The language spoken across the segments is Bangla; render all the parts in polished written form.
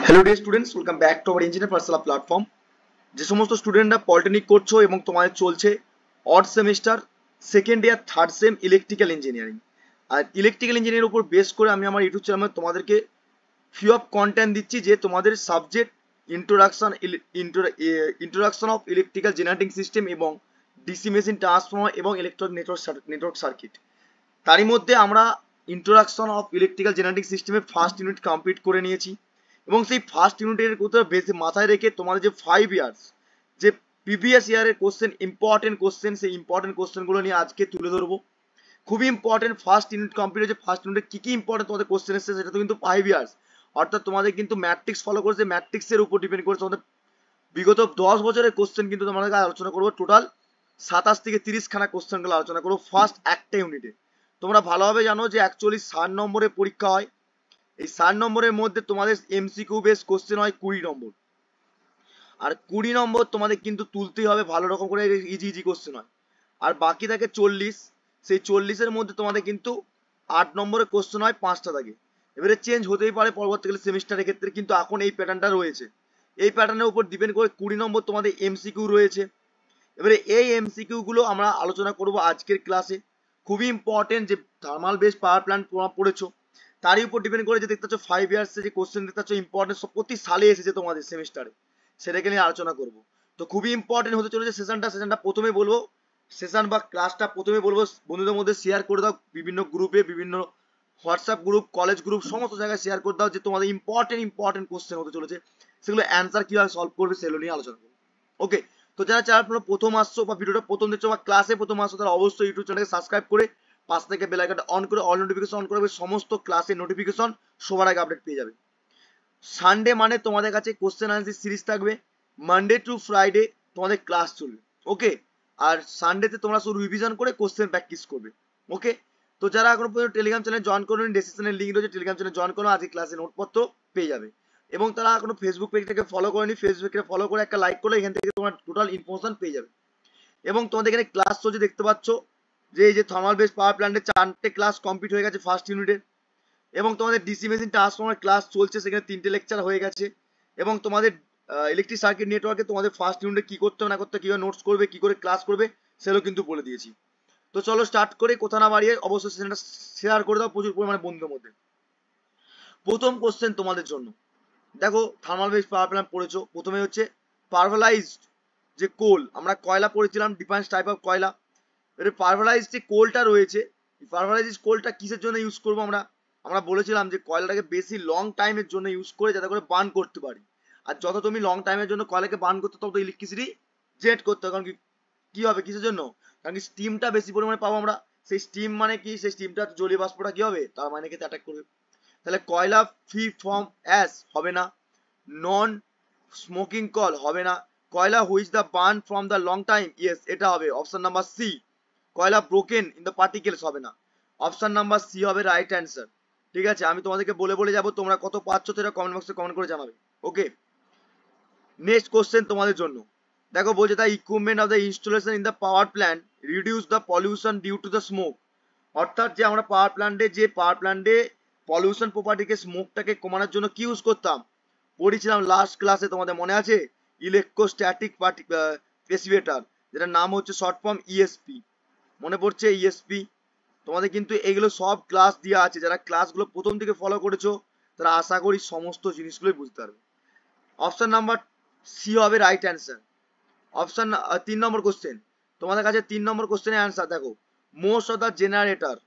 Hello dear students, welcome back to our engineer personal platform. যে সমস্ত স্টুডেন্টরা পলিটেকনিক করছো এবং তোমাদের চলছে odd semester second year third sem electrical engineering, আর ইলেকট্রিক্যাল ইঞ্জিনিয়ারিং উপর বেস করে আমি আমার ইউটিউব চ্যানেলে তোমাদেরকে ফ্রি অফ কন্টেন্ট দিচ্ছি যে তোমাদের subject introduction of electrical generating system এবং ডিসি মেশিন ট্রান্সফর্মার এবং ইলেকট্রনিক নেটওয়ার্ক সার্কিট। তারই মধ্যে আমরা ইন্ট্রোডাকশন অফ ইলেকট্রিক্যাল জেনারেটিং সিস্টেমের ফার্স্ট ইউনিট কমপ্লিট করে নিয়েছি এবং সেই ফার্স্ট ইউনিটের কথা বেশি মাথায় রেখে তোমাদের যে 5 ইয়ার্স যে প্রিভিয়াস ইয়ারের কোশ্চেন, ইম্পর্টেন্ট কোশ্চেন, সেই ইম্পর্টেন্ট কোশ্চেনগুলো নিয়ে আজকে তুলে ধরবো। খুবই ইম্পর্টেন্ট ফার্স্ট ইউনিট কমপ্লিট হয়েছে। ফার্স্ট ইউনিটে কি কি ইম্পর্টেন্ট তোমাদের কোশ্চেন এসেছে সেটা তো কিন্তু 5 ইয়ার্স, অর্থাৎ তোমাদের কিন্তু ম্যাট্রিক্স ফলো করেছে, ম্যাট্রিক্সের উপর ডিপেন্ড করে তোমাদের বিগত 10 বছরের কোশ্চেন কিন্তু তোমাদেরকে আলোচনা করবো। টোটাল 27 থেকে 30 খানা কোশ্চেনগুলো আলোচনা করবো ফার্স্ট একটা ইউনিটে। তোমরা ভালোভাবে জানো যে অ্যাকচুয়ালি 60 নম্বরের পরীক্ষা হয়। এই 60 নম্বরের মধ্যে তোমাদের এমসিকিউ বেস কোশ্চেন হয় 20 নম্বর, আর 20 নম্বর তোমাদের কিন্তু তুলতেই হবে ভালো রকম করে, ইজি ইজি কোশ্চেন হয়। আর বাকি থাকে 40, সেই 40-এর মধ্যে তোমাদের কিন্তু 8 নম্বরের কোশ্চেন হয় 5টা থাকে। এবারে চেঞ্জ হতেই পারে পরবর্তীকালে সেমিস্টারের ক্ষেত্রে, কিন্তু এখন এই প্যাটার্নটা রয়েছে। এই প্যাটার্নের উপর ডিপেন্ড করে 20 নম্বর তোমাদের এমসিকিউ রয়েছে। এবারে এই এমসিকিউ গুলো আমরা আলোচনা করব আজকের ক্লাসে। খুবই ইম্পর্টেন্ট যে থার্মাল বেস পাওয়ার প্ল্যান্ট পড়েছো, তারই উপর ডিপেন্ড করে যে দেখতে পাচ্ছ 5 ইয়ার্সে যে কোশ্চেন দেখতে পাচ্ছ ইম্পর্টেন্ট, প্রতি সালে এসেছে তোমাদের সেমিস্টারে, সেটাকে নিয়ে আলোচনা করব। তো খুবই ইম্পর্টেন্ট হতে চলেছে সেশনটা প্রথমে বলবো, সেশন বা ক্লাসটা প্রথমে বলবো বন্ধুদের মধ্যে শেয়ার করে দাও, বিভিন্ন গ্রুপে, বিভিন্ন হোয়াটসঅ্যাপ গ্রুপ, কলেজ গ্রুপ, সমস্ত জায়গায় শেয়ার করে দাও যে তোমাদের ইম্পর্টেন্ট কোশ্চেন হতে চলেছে, সেগুলো অ্যান্সার কিভাবে সলভ করবে সেগুলো নিয়ে আলোচনা করবো। ওকে, তো যারা চ্যানেল প্রথম আসছো বা ভিডিওটা প্রথম দেখছো বা ক্লাসে প্রথম আসছো, তারা অবশ্যই ইউটিউব চ্যানেলকে সাবস্ক্রাইব করে পাশ থেকে বেল আইকনটা অন করে অল নোটিফিকেশন অন করবে, সমস্ত ক্লাসের নোটিফিকেশন সবার আগে আপডেট পেয়ে যাবে। সানডে মানে তোমাদের কাছে কোশ্চেন আনসার সিরিজ থাকবে, মানডে টু ফ্রাইডে তোমাদের ক্লাস চলবে। ওকে, আর সানডেতে তোমরা শুধু রিভিশন করে কোশ্চেন প্র্যাকটিস করবে। ওকে, তো যারা এখনো পর্যন্ত টেলিগ্রাম চ্যানেল জয়েন করবেন, ডেসক্রিপশনের লিঙ্ক রয়েছে, টেলিগ্রাম চ্যানেল জয়েন করো, আজকে ক্লাসে নোটপত্র পেয়ে যাবে। এবং তারা এখনো ফেসবুক পেজটাকে ফলো করেনি, ফেসবুকে ফলো করে একটা লাইক করলে এখান থেকে তোমরা টোটাল ইনফরমেশন পেয়ে যাবে। এবং তোমাদের এখানে ক্লাস চলছে দেখতে পাচ্ছ যে এই যে থার্মাল বেস পাওয়ার প্ল্যান্টের 4টে ক্লাস কমপ্লিট হয়ে গেছে ফার্স্ট ইউনিটে, এবং তোমাদের ডিসি মেশিন ট্রান্সফর্মার ক্লাস চলছে, সেখানে 3টে লেকচার হয়ে গেছে। এবং তোমাদের ইলেকট্রিক সার্কিট নেটওয়ার্কে তোমাদের ফার্স্ট ইউনিটে কি করতে হবে না করতে, কিভাবে নোটস করবে, কি করে ক্লাস করবে, সেগুলো কিন্তু বলে দিয়েছি। তো চলো স্টার্ট করে, কথা না বাড়িয়ে অবশ্যই সেশনটা শেয়ার করে দাও প্রচুর পরিমাণে বন্ধুদের মধ্যে। প্রথম কোশ্চেন তোমাদের জন্য, দেখো থার্মাল বেস পাওয়ার প্ল্যান্ট পড়েছো, প্রথমে হচ্ছে পারভালাইজড যে কোল, আমরা কয়লা পড়েছিলাম, ডিফারেন্স টাইপ অফ কয়লা। এর পারভালাইজড যে কোলটা রয়েছে, পারভালাইজড কোলটা কিসের জন্য ইউজ করবো আমরা, আমরা বলেছিলাম যে কয়লাটাকে বেশি লং টাইমের জন্য ইউজ করে যাতে করে বার্ন করতে পারি। আর যত তুমি লং টাইমের জন্য কয়লাকে বার্ন করতে, তত ইলেকট্রিসিটি জেনারেট করতে হবে। কারণ কি হবে, কিসের জন্য, কারণ কি স্টিমটা বেশি পরিমাণে পাবো আমরা। সেই স্টিম মানে কি, সেই স্টিমটা জলীয় বাষ্পটা কি হবে, তার মানে ক্ষেত্রে অ্যাটাক করবে। তাহলে কয়লা ফ্রি ফ্রম অ্যাশ হবে না, নন স্মোকিং কল হবে না, কয়লা which the burn from the long time, yes এটা হবে অপশন নাম্বার সি। কয়লা ব্রোকেন ইন দ্য পার্টিকেলস হবে না, অপশন নাম্বার সি হবে রাইট অ্যান্সার। ঠিক আছে, আমি তোমাদেরকে বলে বলে যাবো, তোমরা কত পাচ্ছ সেটা কমেন্ট বক্সে কমেন্ট করে জানাবে। ওকে, নেক্সট কোশ্চেন তোমাদের জন্য, দেখো বলছে the equipment of the installation in the power plant reduce the pollution due to the smoke. অর্থাৎ যে আমরা পাওয়ার প্ল্যান্টে পলিউশন প্রপার্টিকে, স্মোকটাকে কমানোর জন্য কি ইউজ করতাম, পড়েছিলাম লাস্ট ক্লাসে, তোমাদের মনে আছে, ইলেকট্রোস্ট্যাটিক প্রেসিপিটেটর, যেটার নাম হচ্ছে শর্ট ফর্ম ইএসপি, মনে পড়ছে ইএসপি। তোমাদের কিন্তু এগুলো সব ক্লাস দেওয়া আছে, যারা ক্লাসগুলো প্রথম থেকে ফলো করেছো তারা আশা করি সমস্ত জিনিসগুলোই বুঝতে পারবে। অপশন নাম্বার সি হবে রাইট অ্যান্সার। অপশন 3 নম্বর কোশ্চেন, তোমাদের কাছে 3 নম্বর কোশ্চেনের অ্যান্সার দেখো, most of the generator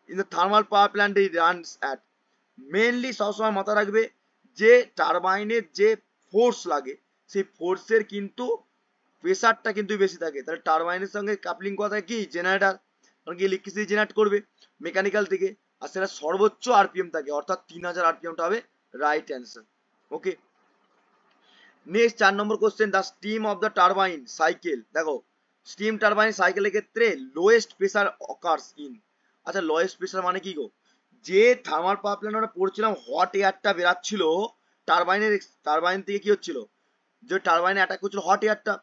in the thermal power plant runs at, mainly সবসময় মাথা রাখবে যে টারবাইনের যে ফোর্স লাগে, সেই ফোর্সের কিন্তু প্রেসারটা কিন্তু বেশি থাকে। তাহলে টারবাইনের সঙ্গে কাপলিং করা থাকে কি, জেনারেটর, কারণ কি ইলেকট্রিসিটি জেনারেট করবে মেকানিক্যাল থেকে, আর সেটা সর্বোচ্চ আরপিএম থাকে, অর্থাৎ 3000 আরপিএমটা হবে right answer. Okay, next 4 number question, the steam of the turbine cycle, দেখো স্টিম টারবাইন সাইকেলের ক্ষেত্রে লোয়েস্ট প্রেসার অকার্স ইন। আচ্ছা, লোয়েস্ট প্রেসার মানে কি গো, যে থার্মাল পাওয়ার প্ল্যান্ট আমরা পড়ছিলাম হট এয়ারটা বেরাচ্ছিল টারবাইন থেকে, কি হচ্ছিল, যে টারবাইনে অ্যাটাক করছিল হট এয়ারটা,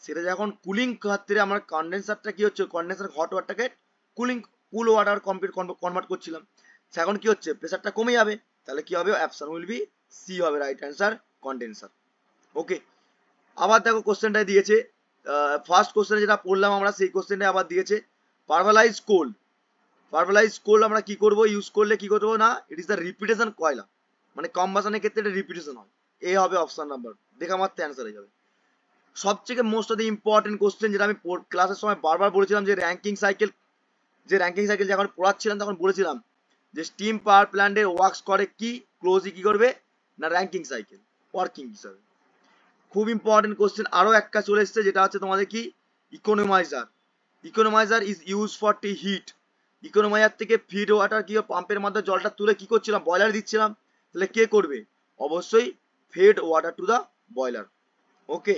সেটা যখন কুলিং ক্ষেত্রে আমরা কন্ডেন্সারটা কি হচ্ছে, কন্ডেন্সার হট ওয়াটারটাকে কুল ওয়াটার কনভার্ট করছিলাম, এখন কি হচ্ছে, প্রেসারটা কমে যাবে, তাহলে কি হবে, অপশন উইল বি সি হবে রাইট অ্যান্সার, কন্ডেন্সার। ওকে, আবার দেখো কোশ্চেনটাই দিয়েছে, ফার্স্ট কোশ্চেনে যেটা পড়লাম আমরা সেই কোশ্চেনটাই আবার দিয়েছে। পারভালাইজ কোল, পারভালাইজ কোল আমরা কি করব, ইউজ করলে কি করবো না, ইট ইজ দ্য রিপিটেশন কয়লা, মানে কম্বাসনের ক্ষেত্রে এটা রিপিটেশন হয়, এ হবে অপশন নাম্বার, দেখা মাত্র অ্যান্সার হয়ে যাবে। সবথেকে most of the important question, যেটা আমি ক্লাসের সময় বারবার বলেছিলাম, যে র্যাঙ্কিং সাইকেল, যখন পড়াচ্ছিলাম তখন বলেছিলাম যে স্টিম পাওয়ার প্ল্যান্টের ওয়ার্কস করে কি, ক্লোজই কি করবে না র্যাঙ্কিং সাইকেল ওয়ার্কিং হিসাবে। খুব ইম্পর্টেন্ট কোশ্চেন। আরো একটা চলে এসছে, যেটা হচ্ছে তোমাদের কি economiser, economiser is use for the heat, economiser থেকে ফিড ওয়াটার কি পাম্পের মাধ্যমে জলটা তুলে কি করছিলাম, বয়লার দিচ্ছিলাম, তাহলে কে করবে, অবশ্যই fed water to the boiler. Okay,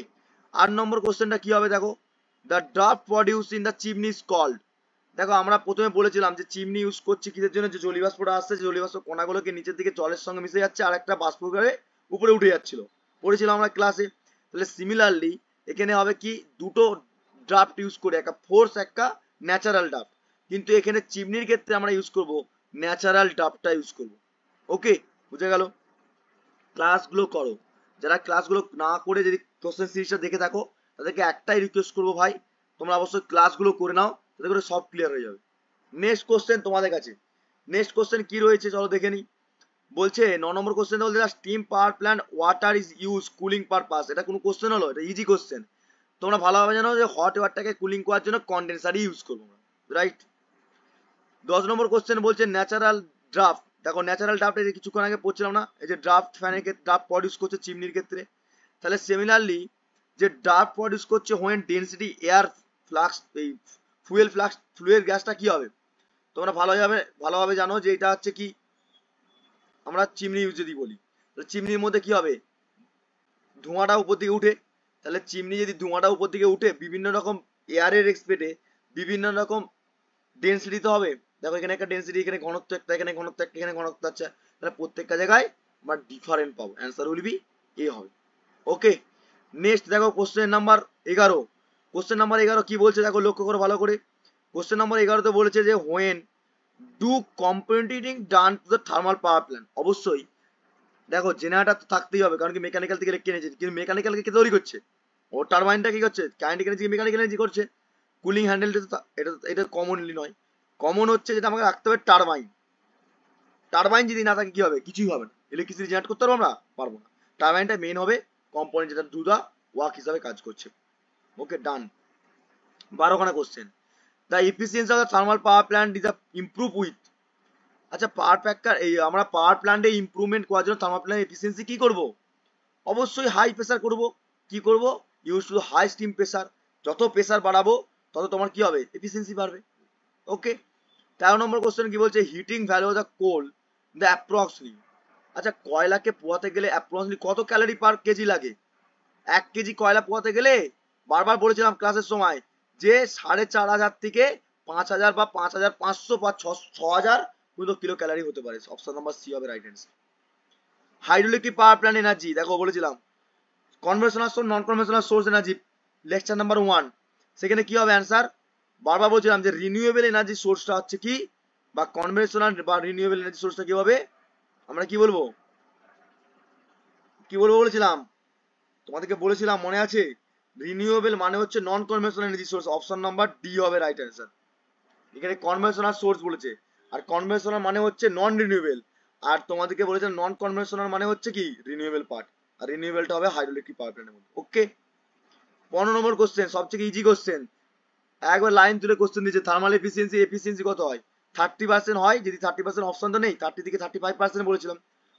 8 নম্বর কোশ্চেনটা কি হবে দেখো, the draft produce in the chimney is called. দেখো আমরা প্রথমে বলেছিলাম যে চিমনি ইউজ করছি কিসের জন্য, যে জলীয়বাষ্পটা আসছে, যে জলীয়বাষ্প কণাগুলোকে নিচের দিকে জলের সঙ্গে মিশে যাচ্ছে আর একটা বাষ্প করে উপরে উঠে যাচ্ছিল, পড়েছিলাম আমরা ক্লাসে। তাহলে সিমিলারলি এখানে হবে কি, দুটো ড্রাফট ইউজ করে, একটা ফোর্স একটা ন্যাচারাল ড্রাফট, কিন্তু এখানে চিমনির ক্ষেত্রে আমরা ইউজ করব ন্যাচারাল ড্রাফটটা ইউজ করব। ওকে, বুঝে গেল। ক্লাসগুলো করো, যারা ক্লাসগুলো না করে যদি কোশ্চেন সিরিজটা দেখে থাকো তাদেরকে একটাই রিকোয়েস্ট করবো ভাই, তোমরা অবশ্যই ক্লাসগুলো করে নাও, তাতে করে সব ক্লিয়ার হয়ে যাবে। নেক্সট কোশ্চেন তোমাদের কাছে, নেক্সট কোশ্চেন কি রয়েছে চলো দেখে নিই। বলছে 9 নম্বর কোশ্চেন বলছে steam power plant water is use cooling purpose. এটা কোনো কোশ্চেন হলো? এটা ইজি কোশ্চেন, তোমরা ভালোভাবে জানো যে হট ওয়াটারটাকে কুলিং করার জন্য কন্ডেন্সারই ইউজ করবো, রাইট। 10 নম্বর কোশ্চেন বলছে ন্যাচারাল ড্রাফট। দেখো ন্যাচারাল ড্রাফট এই যে কিছুক্ষণ আগে পড়ছিলাম না, এই যে ড্রাফট ফ্যানের ক্ষেত্রে ড্রাফট প্রডিউস করছে চিমনির ক্ষেত্রে, তাহলে সিমিলারলি যে ড্রাফট প্রডিউস করছে হোয়েন ডেনসিটি এয়ার ফ্লাক্স, এই ফুয়েল ফ্লাক্স, ফ্লুয়েল গ্যাসটা কি হবে, তোমরা ভালোভাবে জানো যে এটা হচ্ছে কি, আমরা চিমনি যদি বলি তাহলে চিমনির মধ্যে কি হবে, ধোঁয়াটা উপর দিকে উঠে, তাহলে চিমনি যদি ধোঁয়াটা উপর দিকে উঠে বিভিন্ন রকম এয়ারের এক্সপেটে বিভিন্ন রকম ডেন্সিটি তো হবে। দেখো এখানে একটা ডেন্সিটি, এখানে ঘনত্ব একটা, এখানে ঘনত্ব একটা, এখানে ঘনত্ব আছে, তাহলে প্রত্যেকটা জায়গায় আমরা ডিফারেন্ট পাবো, অ্যান্সার উইল বি এ হবে। ওকে, নেক্সট দেখো কোশ্চেন নাম্বার 11। কোশ্চেন নাম্বার 11 কি বলছে দেখো, লক্ষ্য করো ভালো করে। কোশ্চেন নাম্বার 11 তে বলেছে যে when do competing done to the thermal power plant. অবশ্যই দেখো জেনারেটর তো থাকতেই হবে, কারণ কি মেকানিক্যাল থেকে লিখে নিয়েছে, কিন্তু মেকানিক্যালকে কে তৈরি করছে, ও টারবাইনটা কি করছে, কাইনেটিক এনার্জি মেকানিক্যাল এনার্জি করছে। কুলিং হ্যান্ডেলটা এটা এটা কমনলি নয়, কমন হচ্ছে যেটা আমাকে রাখতে হবে টারবাইন। টারবাইন যদি না থাকে কি হবে, কিছুই হবে না, ইলেকট্রিসিটি জেনারেট করতে পারবো আমরা, পারবো না। টারবাইনটা মেন হবে কম্পোনেন্ট, যেটা ডু দা ওয়ার্ক হিসাবে কাজ করছে। Okay, done. 12খানা question, the efficiency of the thermal power plant is improve with. আচ্ছা পাওয়ার প্যাকার, এই আমরা পাওয়ার প্ল্যান্টে ইমপ্রুভমেন্ট করার জন্য থার্মাল প্ল্যান্ট এফিসিয়েন্সি কি করব, অবশ্যই হাই প্রেসার করব। কি করব, use to high steam pressure, যত প্রেসার বাড়াবো তত তোমার কি হবে, এফিসিয়েন্সি বাড়বে। ওকে, 13 নম্বর কোশ্চেন কি বলছে, heating value of the coal the approximately. আচ্ছা কয়লাকে পোয়াতে গেলে অ্যাপ্রক্সলি কত ক্যালোরি পার কেজি লাগে, 1 কেজি কয়লা পোয়াতে গেলে, বারবার বলেছিলাম ক্লাসের সময় যে 4,500 থেকে 5,000 বা 5,500 বা 6,000 পর্যন্ত কিলো ক্যালোরি হতে পারে। অপশন নাম্বার সি হবে right answer. Hydroelectric power plant energy, দেখো বলেছিলাম কনভেনশনাল সোর্স নন conventional source energy, lecture number 1, সেখানে কি হবে অ্যান্সার, বারবার বলছিলাম যে রিনিউয়েবল এনার্জি সোর্সটা হচ্ছে কি, বা কনভেনশনাল বা রিনিউয়েবল এনার্জি সোর্সটা কি হবে, আমরা কি বলবো বলেছিলাম, তোমাদেরকে বলেছিলাম মনে আছে, রিনিউয়েবল মানে হচ্ছে নন conventional energy source, option number D হবে রাইট অ্যান্সার। এখানে কনভেনশনাল সোর্স বলেছে, আর কনভেনশনাল মানে হচ্ছে নন রিনিউয়েবল, আর তোমাদেরকে বলেছে নন কনভেনশনাল মানে হচ্ছে কি রিনিউয়েবল পার্ট, আর রিনিউয়েবলটা হবে হাইড্রোইলেকট্রিক পাওয়ার প্ল্যান্টের মধ্যে। ওকে, 15 নম্বর কোশ্চেন, সবথেকে ইজি কোশ্চেন, একবার লাইন তুলে কোশ্চেন দিয়েছে, থার্মাল এফিসিয়েন্সি কত হয়, 30% হয়, যদি 30% অপশন তো নেই, 30 থেকে 35% বলেছিলাম,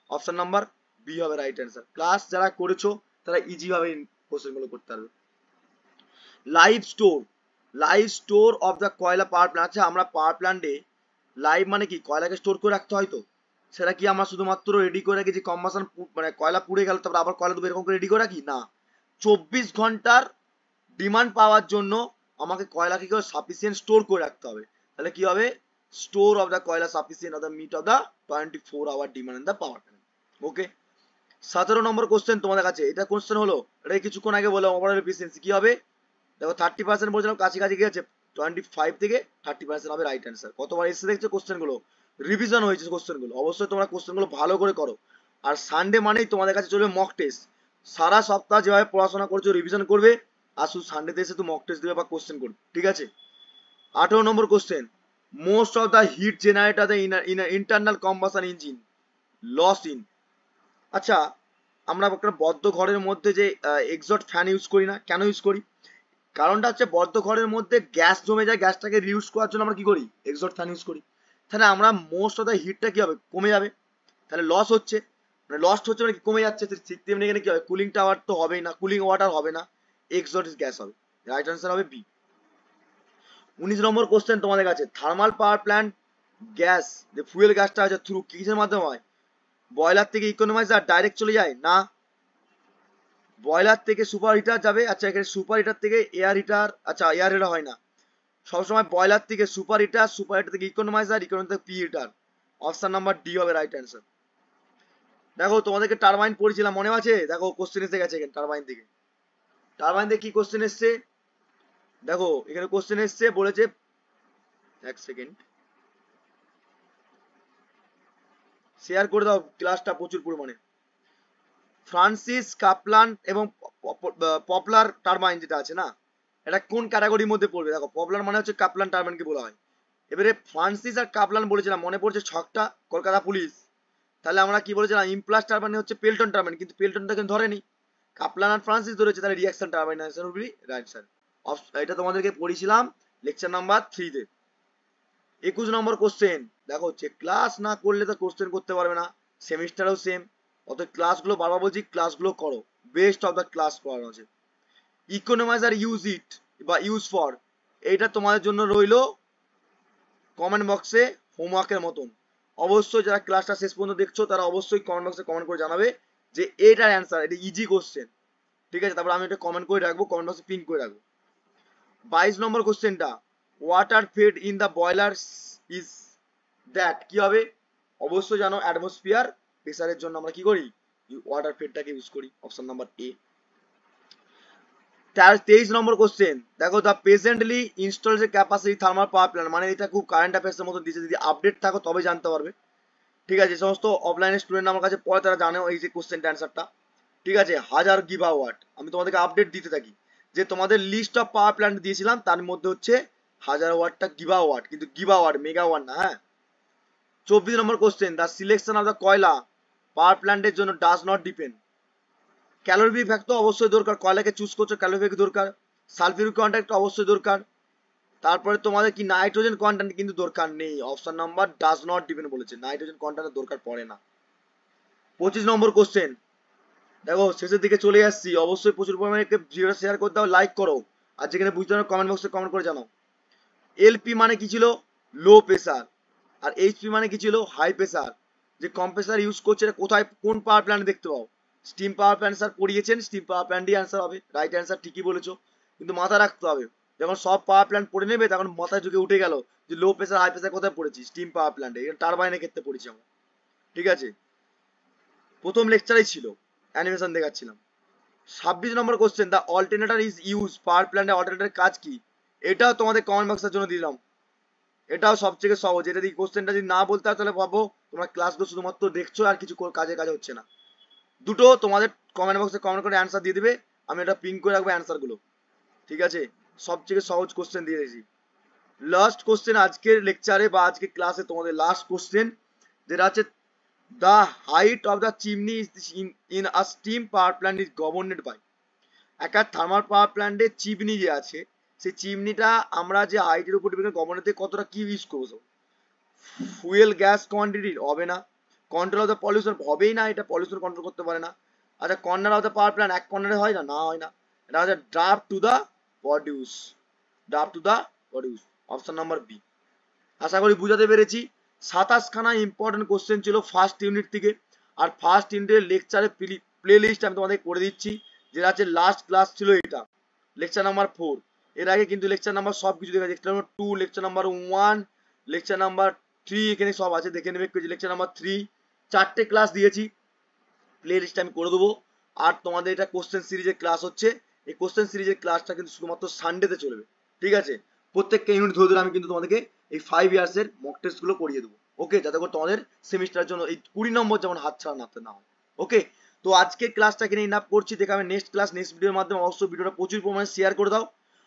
অপশন নাম্বার বি হবে রাইট অ্যান্সার। ক্লাস যারা করেছো তারা ইজি ভাবে কোশ্চেনগুলো করতে পারবে। লাইভ স্টোর অফ দ্য কয়লা পাওয়ার প্ল্যান্ট। আচ্ছা আমরা পাওয়ার প্ল্যান্টে লাইভ মানে কি, কয়লাকে স্টোর করে রাখতে হয় তো, সেটা কি আমরা শুধুমাত্র রেডি করে রাখি যে কম্বাসন মানে কয়লা পুড়ে গেল তারপর আবার কয়লা দেবো এরকম করে রেডি করে রাখি না, 24 ঘন্টার ডিমান্ড পাওয়ার জন্য আমাকে কয়লাকে সাফিসিয়েন্ট স্টোর করে রাখতে হবে। তাহলে কি হবে, স্টোর অফ দ্য কয়লা sufficient of the meet of the 24 hour demand in the power plant. Okay, 17 number question তোমাদের কাছে, এটা কোশ্চেন হলো, এটা কিছুক্ষণ আগে বললাম ওভারঅল এফিসিয়েন্সি কি হবে, দেখো 30% বলছিলাম, কাছাকাছি গিয়েছে, 25 থেকে 30% হবে রাইট অ্যান্সার। কতবার এসে দেখছো কোশ্চেন গুলো, রিভিশন হয়েছে কোশ্চেন গুলো, অবশ্যই তোমরা কোশ্চেন গুলো ভালো করে করো। আর সানডে মানেই তোমাদের কাছে চলবে মক টেস্ট। সারা সপ্তাহ যেভাবে পড়াশোনা করছো রিভিশন করবে, আর শুধু সানডেতে এসে তো মক টেস্ট দেবে বা কোশ্চেন করবে, ঠিক আছে। 18 নম্বর question, most of the heat generator the internal combustion engine loss in. আচ্ছা, আমরা একটা বদ্ধ ঘরের মধ্যে যে এক্সস্ট ফ্যান ইউজ করি না, কেন ইউজ করি? কারণটা হচ্ছে বদ্ধ ঘরের মধ্যে গ্যাস জমে যায়, গ্যাসটাকে রিউজ করার জন্য আমরা কি করি? এক্সস্ট ফ্যান ইউজ করি। তাহলে আমরা মোস্ট অফ দ্য হিটটা কি হবে? কমে যাবে। তাহলে লস হচ্ছে, মানে লস্ট হচ্ছে মানে কি কমে যাচ্ছে, ঠিক তেমনি এখানে কি হবে? কুলিং টাওয়ার তো হবেই না, কুলিং ওয়াটার হবে না, এক্সস্ট গ্যাস হবে। রাইট আনসার হবে বি। 19 নম্বর কোশ্চেন তোমাদের কাছে, থার্মাল পাওয়ার প্ল্যান্ট গ্যাস, যে ফুয়েল গ্যাসটা আছে থ্রু কিসের মাধ্যমে হয়? বয়লার থেকে ইকোনমাইজার ডাইরেক্ট চলে যায় না, বয়লার থেকে সুপার হিটার যাবে। আচ্ছা, এখানে সুপার হিটার থেকে এয়ার হিটার, আচ্ছা এয়ার হিটার হয় না, সবসময় বয়লার থেকে সুপার হিটার, সুপার হিটার থেকে ইকোনমাইজার, ইকোনমাইজার থেকে P heater. Option number D হবে রাইট অ্যান্সার। দেখো তোমাদেরকে টারবাইন পড়েছিলাম, মনে আছে? দেখো কোশ্চেন এসে গেছে এখানে টারবাইন থেকে। টারবাইন থেকে কি কোশ্চেন এসছে দেখো, এখানে কোশ্চেন এসছে, বলেছে, এক সেকেন্ড শেয়ার করে দাও ক্লাসটা প্রচুর পরিমাণে। ফ্রান্সিস কাপলান এবং পপুলার টারবাইন যেটা আছে না, এটা কোন ক্যাটাগরির মধ্যে পড়বে? দেখো পপুলার মানে হচ্ছে কাপলান টারবাইনকে বলা হয়। এবারে ফ্রান্সিস আর কাপলান বলেছিলাম, মনে পড়ছে ছকটা, কলকাতা পুলিশ। তাহলে আমরা কি বলেছিলাম? ইমপ্লাস টারবাইন হচ্ছে পেল্টন টারবাইন, কিন্তু পেল্টনটা কিন্তু ধরেনি, কাপলান আর ফ্রান্সিস ধরেছে, তাহলে রিয়াকশন টারবাইন আনসার হবে রাইট স্যার। এটা তোমাদেরকে পড়িয়েছিলাম লেকচার নাম্বার 3-তে। 21 নম্বর কোশ্চেন, দেখো হচ্ছে ক্লাস না করলে তো কোশ্চেন করতে পারবে না, সেমিস্টারও সেম, অত ক্লাসগুলো বারবার বলছি ক্লাসগুলো করো, বেস্ট অফ দ্য ক্লাস করানো আছে। ইকোনমাইজার ইউজ ইট বা ইউজ ফর, এইটা তোমাদের জন্য রইলো কমেন্ট বক্সে হোমওয়ার্কের মতন। অবশ্যই যারা ক্লাসটা শেষ পর্যন্ত দেখছো তারা অবশ্যই কমেন্ট বক্সে কমেন্ট করে জানাবে যে এটার অ্যান্সার, এটা ইজি কোশ্চেন, ঠিক আছে। তারপর আমি এটা কমেন্ট করে রাখবো, কমেন্ট বক্সে পিন করে রাখবো। 22 নম্বর কোশ্চেনটা, water fed in the boiler is that, কি হবে? অবশ্যই জানো অ্যাটমসফিয়ার প্রেসারের জন্য আমরা কি করি? ওয়াটার ফেডটাকে ইউজ করি, option number A. 23 number question, দেখো দ্য প্রেজেন্টলি ইনস্টল যে ক্যাপাসিটি থার্মাল পাওয়ার প্ল্যান্ট, মানে এটা খুব কারেন্ট অ্যাফেয়ার্সের মতো দিয়েছে, যদি আপডেট থাকো তবে জানতে পারবে, ঠিক আছে। যে সমস্ত অফলাইনের স্টুডেন্ট আমার কাছে পড়ে তারা জানে এই যে কোশ্চেনটা অ্যান্সারটা, ঠিক আছে। 1000 গিগাওয়াট, আমি তোমাদেরকে আপডেট দিতে থাকি, যে তোমাদের লিস্ট অফ পাওয়ার প্ল্যান্ট দিয়েছিলাম তার মধ্যে হচ্ছে 1000 ওয়াটটা গিগাওয়াট, কিন্তু গিগাওয়াট মেগাওয়াট না, হ্যাঁ। 24 নম্বর question, the selection of the কয়লা পাওয়ার প্ল্যান্টের জন্য does not depend. Calorific fact তো অবশ্যই দরকার, কয়লাকে চুজ করছো ক্যালোরিফিক দরকার, সালফিউরিক কন্টেন্ট অবশ্যই দরকার, তারপরে তোমাদের কি নাইট্রোজেন কন্টেন্ট কিন্তু দরকার নেই, option number does not depend বলেছে, নাইট্রোজেন কন্টেন্টের দরকার পড়ে না। 25 নম্বর কোশ্চেন, দেখো শেষের দিকে চলে আসছি, অবশ্যই প্রচুর পরিমাণে ভিডিওটা শেয়ার করতে হবে, লাইক করো, আর যেখানে বুঝতে পারো কমেন্ট বক্সে কমেন্ট করে জানাও। এলপি মানে কি ছিল? Low pressure. আর এইচপি মানে কি ছিল? High pressure. যে কম্প্রেসার ইউজ করছে এটা কোথায়, কোন পাওয়ার প্ল্যান্ট দেখতে পাও? স্টিম পাওয়ার প্ল্যান্ট স্যার পড়িয়েছেন, স্টিম পাওয়ার প্ল্যান্টই অ্যান্সার হবে, রাইট অ্যান্সার, ঠিকই বলেছো, কিন্তু মাথা রাখতে হবে, যখন সব পাওয়ার প্ল্যান্ট পড়ে নেবে তখন মাথায় ঢুকে উঠে গেল যে লো প্রেসার হাই প্রেসার কোথায় পড়েছি, স্টিম পাওয়ার প্ল্যান্টে, এটা টারবাইনের ক্ষেত্রে পড়েছি আমরা, ঠিক আছে। প্রথম লেকচারেই ছিল, অ্যানিমেশন দেখাচ্ছিলাম। 26 number question, the alternator is use, power প্ল্যান্টে অল্টারনেটরের কাজ কি? এটাও তোমাদের কমেন্ট বক্সের জন্য দিলাম, এটাও সবথেকে সহজ, এটা দিয়ে কোশ্চেনটা যদি না বলতে হয় তাহলে ভাবো তোমরা ক্লাসগুলো শুধুমাত্র দেখছো আর কিছু কাজে হচ্ছে না। দুটো তোমাদের কমেন্ট বক্সে কমেন্ট করে অ্যান্সার দিয়ে দিবে, আমি এটা পিন করে রাখবো অ্যান্সার গুলো, ঠিক আছে। সবথেকে সহজ কোশ্চেন দিয়ে দিয়েছি। লাস্ট কোশ্চেন আজকের লেকচারে বা আজকের ক্লাসে তোমাদের লাস্ট কোশ্চেন, যেটা হচ্ছে the height of the chimney in a steam power plant is governed by. একটা থার্মাল পাওয়ার প্ল্যান্টের চিমনি যে আছে, সেই চিমনিটা আমরা যে হাইটের উপর ডিপেন্ড গভর্নতে কতটা কি ইউজ করবো? ফুয়েল গ্যাস কোয়ান্টিটি হবে না, কন্ট্রোল অফ দ্য পলিউশন হবেই না, এটা পলিউশন কন্ট্রোল করতে পারে না। আচ্ছা, corner of the power plant এক কর্নারে হয় না, না হয় না, এটা হচ্ছে draft to the produce, draft to the produce, option number B. আশা করি বুঝাতে পেরেছি। 27খানা ইম্পর্টেন্ট কোশ্চেন ছিল ফার্স্ট ইউনিট থেকে, আর ফার্স্ট ইউনিটের লেকচারের প্লে লিস্ট আমি তোমাদের করে দিচ্ছি, যেটা হচ্ছে লাস্ট ক্লাস ছিল এটা, লেকচার নাম্বার 4। এর আগে কিন্তু লেকচার নাম্বার সব কিছু দেখা, lecture number 2, lecture number 1, lecture number 3, এখানে সব আছে, দেখে নেবে, লেকচার নাম্বার 3, 4টে ক্লাস দিয়েছি, প্লে লিস্ট আমি করে দেবো। আর তোমাদের এটা কোশ্চেন সিরিজের ক্লাস হচ্ছে, এই কোশ্চেন সিরিজের ক্লাসটা কিন্তু শুধুমাত্র সানডেতে চলবে, ঠিক আছে। প্রত্যেকটা ইউনিট ধরে ধরে আমি কিন্তু তোমাদেরকে এই 5 ইয়ার্স এর মক টেস্ট গুলো করিয়ে দেবো, ওকে, যাতে করে তোমাদের সেমিস্টারের জন্য এই 20 নম্বর যেমন হাতছাড়া না হয়। ওকে, তো আজকে ক্লাসটা এখানে ইনাফ করছি, দেখা হবে নেক্সট ক্লাস নেক্সট ভিডিওর মাধ্যমে। অবশ্যই ভিডিওটা প্রচুর পরিমাণে শেয়ার করে দাও,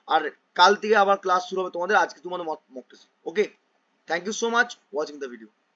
আর কাল থেকে আবার ক্লাস শুরু হবে তোমাদের, আজকে তোমাদের mock test. Okay, thank you so much watching the video.